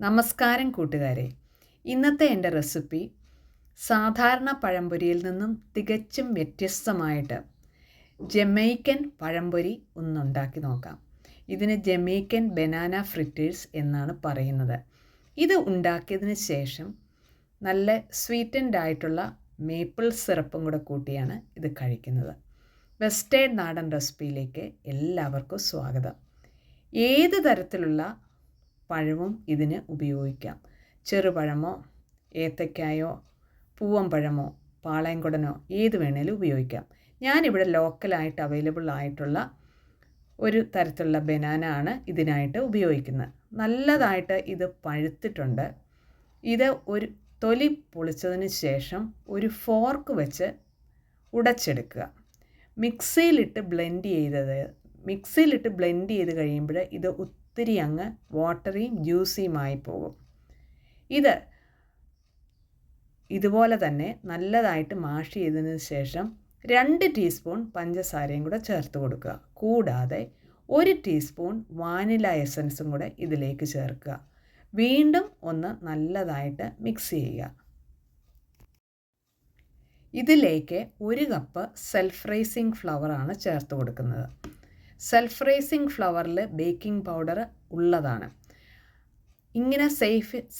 നമസ്കാരം കൂട്ടുകാരെ. ഇന്നത്തെ എൻ്റെ റെസിപ്പി സാധാരണ പഴംപൊരിയിൽ നിന്നും തികച്ചും വ്യത്യസ്തമായിട്ട് ജമൈക്കൻ പഴംപൊരി ഒന്നുണ്ടാക്കി നോക്കാം. ഇതിന് ജമൈക്കൻ ബനാന ഫ്രിറ്റേഴ്സ് എന്നാണ് പറയുന്നത്. ഇത് ഉണ്ടാക്കിയതിന് ശേഷം നല്ല സ്വീറ്റൻഡ് ആയിട്ടുള്ള മേപ്പിൾ സിറപ്പും കൂടെ കൂട്ടിയാണ് ഇത് കഴിക്കുന്നത്. വെസ്റ്റേൺ നാടൻ റെസിപ്പിയിലേക്ക് എല്ലാവർക്കും സ്വാഗതം. ഏത് തരത്തിലുള്ള പഴവും ഇതിന് ഉപയോഗിക്കാം. ചെറുപഴമോ ഏത്തക്കായോ പൂവമ്പഴമോ പാളയംകുടനോ ഏത് വേണേലും ഉപയോഗിക്കാം. ഞാനിവിടെ ലോക്കലായിട്ട് അവൈലബിൾ ആയിട്ടുള്ള ഒരു തരത്തിലുള്ള ബനാന ആണ് ഇതിനായിട്ട് ഉപയോഗിക്കുന്നത്. നല്ലതായിട്ട് ഇത് പഴുത്തിട്ടുണ്ട്. ഇത് ഒരു തൊലി പൊളിച്ചതിന് ശേഷം ഒരു ഫോർക്ക് വെച്ച് ഉടച്ചെടുക്കുക. മിക്സിയിലിട്ട് ബ്ലെൻഡ് ചെയ്ത് കഴിയുമ്പോൾ ഇത് ഒത്തിരി അങ്ങ് വാട്ടറിയും ജ്യൂസിയുമായി പോകും. ഇതുപോലെ തന്നെ നല്ലതായിട്ട് മാഷ് ചെയ്തതിന് ശേഷം 2 ടീസ്പൂൺ പഞ്ചസാരയും കൂടെ ചേർത്ത് കൊടുക്കുക. കൂടാതെ 1 ടീസ്പൂൺ വാനില എസൻസും കൂടെ ഇതിലേക്ക് ചേർക്കുക. വീണ്ടും ഒന്ന് നല്ലതായിട്ട് മിക്സ് ചെയ്യുക. ഇതിലേക്ക് 1 കപ്പ് സെൽഫ് റൈസിങ് ഫ്ലവറാണ് ചേർത്ത് കൊടുക്കുന്നത്. സെൽഫ് റൈസിങ് ഫ്ലവറിൽ ബേക്കിംഗ് പൗഡർ ഉള്ളതാണ്. ഇങ്ങനെ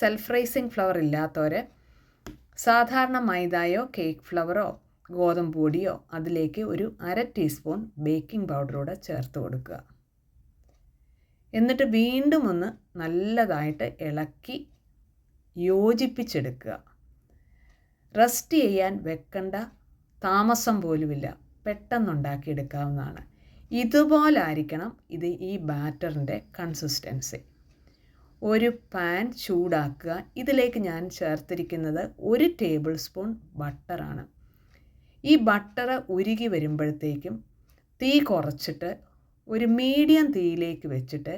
സെൽഫ് റൈസിങ് ഫ്ലവർ ഇല്ലാത്തവർ സാധാരണ മൈദയോ കേക്ക് ഫ്ലവറോ ഗോതമ്പ് പൊടിയോ അതിലേക്ക് ഒരു 1/2 ടീസ്പൂൺ ബേക്കിംഗ് പൗഡറൂടെ ചേർത്ത് കൊടുക്കുക. എന്നിട്ട് വീണ്ടും ഒന്ന് നല്ലതായിട്ട് ഇളക്കി യോജിപ്പിച്ചെടുക്കുക. റെസ്റ്റ് ചെയ്യാൻ വെക്കേണ്ട താമസം പോലുമില്ല, പെട്ടെന്നുണ്ടാക്കിയെടുക്കാവുന്നതാണ്. ഇതുപോലായിരിക്കണം ഈ ബാറ്ററിൻ്റെ കൺസിസ്റ്റൻസി. ഒരു പാൻ ചൂടാക്കുക. ഇതിലേക്ക് ഞാൻ ചേർത്തിരിക്കുന്നത് 1 ടേബിൾ സ്പൂൺ ബട്ടറാണ്. ഈ ബട്ടർ ഉരുകി വരുമ്പോഴത്തേക്കും തീ കുറച്ചിട്ട് ഒരു മീഡിയം തീയിലേക്ക് വെച്ചിട്ട്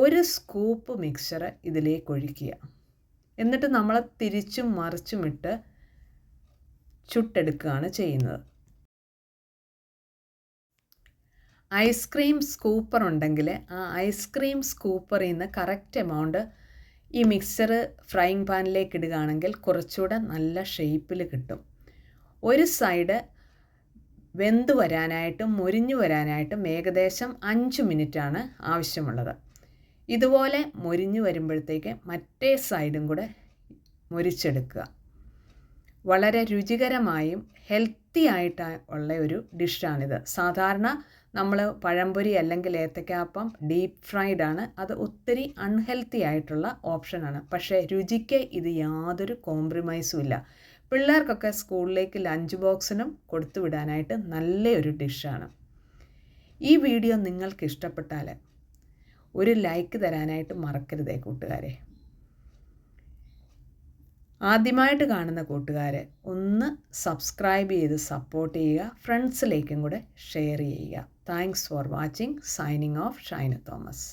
1 സ്കൂപ്പ് മിക്സ്ചർ ഇതിലേക്ക് ഒഴിക്കുക. എന്നിട്ട് നമ്മൾ തിരിച്ചും മറിച്ചുമിട്ട് ചുട്ടെടുക്കുകയാണ് ചെയ്യുന്നത്. ഐസ്ക്രീം സ്കൂപ്പർ ഉണ്ടെങ്കിൽ ആ ഐസ്ക്രീം സ്കൂപ്പറിൽ നിന്ന് കറക്റ്റ് എമൗണ്ട് ഈ മിക്സ്ചർ ഫ്രൈയിങ് പാനിലേക്ക് ഇടുകയാണെങ്കിൽ കുറച്ചുകൂടെ നല്ല ഷേപ്പിൽ കിട്ടും. ഒരു സൈഡ് വെന്ത് വരാനായിട്ടും മൊരിഞ്ഞു വരാനായിട്ടും ഏകദേശം 5 മിനിറ്റാണ് ആവശ്യമുള്ളത്. ഇതുപോലെ മൊരിഞ്ഞു വരുമ്പോഴത്തേക്ക് മറ്റേ സൈഡും കൂടെ മൊരിച്ചെടുക്കുക. വളരെ രുചികരമായും ഹെൽത്തി ആയിട്ട് ഉള്ള ഒരു ഡിഷാണിത്. സാധാരണ നമ്മൾ പഴംപൊരി അല്ലെങ്കിൽ ഏത്തക്കാപ്പം ഡീപ്പ് ഫ്രൈഡ് ആണ്. അത് ഒത്തിരി അൺഹെൽത്തി ആയിട്ടുള്ള ഓപ്ഷനാണ്. പക്ഷേ രുചിക്ക് ഇത് യാതൊരു കോംപ്രമൈസും ഇല്ല. പിള്ളേർക്കൊക്കെ സ്കൂളിലേക്ക് ലഞ്ച് ബോക്സിനും കൊടുത്തു വിടാനായിട്ട് നല്ലൊരു ഡിഷാണ്. ഈ വീഡിയോ നിങ്ങൾക്ക് ഇഷ്ടപ്പെട്ടാൽ ഒരു ലൈക്ക് തരാനായിട്ട് മറക്കരുതേ കൂട്ടുകാരെ. ആദ്യമായിട്ട് കാണുന്ന കൂട്ടുകാർ ഒന്ന് സബ്സ്ക്രൈബ് ചെയ്ത് സപ്പോർട്ട് ചെയ്യുക. ഫ്രണ്ട്സിലേക്കും കൂടെ ഷെയർ ചെയ്യുക. Thanks for watching. Signing off Shaina Thomas.